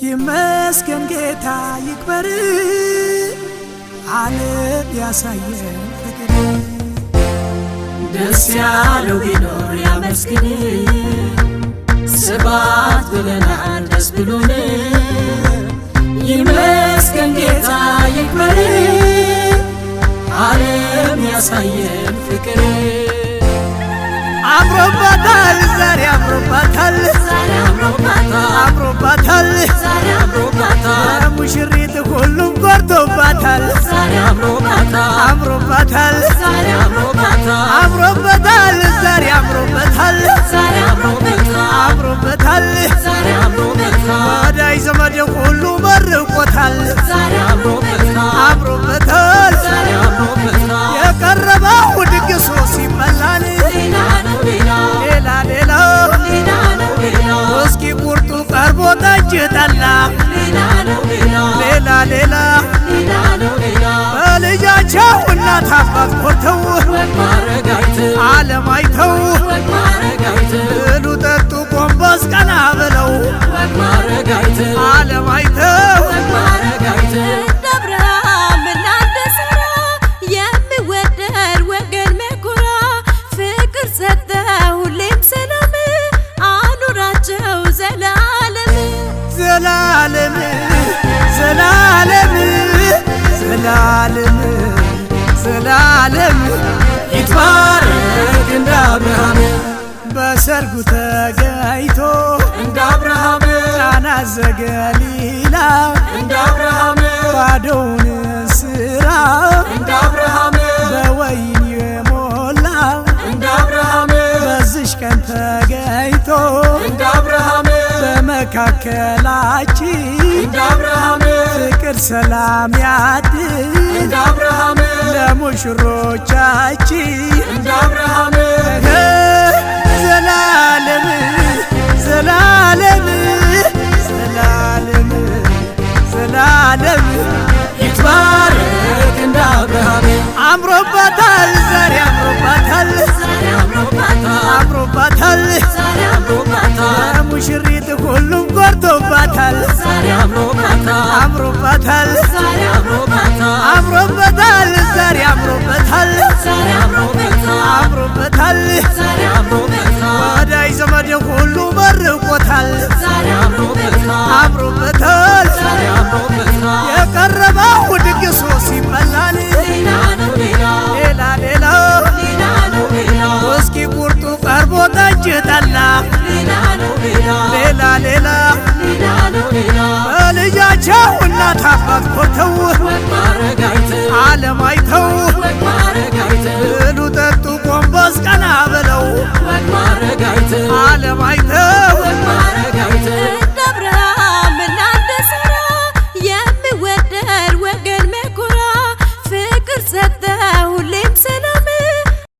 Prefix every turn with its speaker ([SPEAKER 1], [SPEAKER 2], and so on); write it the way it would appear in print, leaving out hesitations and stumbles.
[SPEAKER 1] ይመስገን ጌታ ይክበር ዓለም ያሳየን ፍቅር
[SPEAKER 2] ደስ ያለው ቢኖር ያመስግን ስብሐት ብለናል ደስ ብሎን ይመስገን ጌታ ይክበር ዓለም ያሳየን ፍቅር
[SPEAKER 1] አምሮባታል ዛሬ አምሮባታል አምሮባታል ሙሽሪት ሁሉም ጎርቶባታል አምሮባታል አምሮባታል ዛሬ አምሮባታል አምሮባታል ወዳጅ ዘመድ ሁሉ መርቆታል አምሮባታል የቀረበው ድግሱ ሲበላል ሌላ ሌላ እስኪ ቁርጡ ቀርቦ ጠጅ ጠላ ሌላ ሌላ በልጃቸው እናት አባት ኮርተው ዓለም አይተው ብሉ ጠጡ ጎንበስ ቀና ብለው ዓለም አይተው ዘላለም ዘላለም ዘላለም ዘላለም
[SPEAKER 2] ይትባረክ እንደ አብርሃም
[SPEAKER 1] በሰርጉ ተገኝቶ
[SPEAKER 2] እንደ አብርሃም
[SPEAKER 1] ቃና ዘገሊላ
[SPEAKER 2] እንደ አብርሃም
[SPEAKER 1] ባዶውን ስራ
[SPEAKER 2] እንደ አብርሃም
[SPEAKER 1] በወይን የሞላ
[SPEAKER 2] እንደ አብርሃም
[SPEAKER 1] በዝሽ ቀን ተገኝቶ
[SPEAKER 2] እንደ አብርሃም
[SPEAKER 1] በመካከላችን
[SPEAKER 2] እንደ አብርሃም
[SPEAKER 1] ፍቅር ሰላም ያድል
[SPEAKER 2] እንደ አብርሃም
[SPEAKER 1] ለሙሽሮቻችን
[SPEAKER 2] እንደ አብርሃም
[SPEAKER 1] ዘላለም ዘላለም ዘላለም ዘላለም
[SPEAKER 2] ይትባረክ እንደ አብርሃም
[SPEAKER 1] አምሮባታል ዛሬ አምሮባታል አምሮባታል ሙሽሪት ሁሉም ጎርቶባታል አምሮባታል አምሮባታል ዛሬ አምሮባታል አምሮባታል ወዳጅ ዘመድ ሁሉ መርቆታል አምሮባታል የቀረበው ድግሱ ሲበላል ሌላ ሌላ እስኪ ቁርጡ ቀርቦ ጠጅ ጠላ ሌላ ሌላ በልጃቸው እናት አባት ኮርተው ዓለም አይተው ብሉ ጠጡ ጎንበስ ቀና ብለው ዓለም አይተው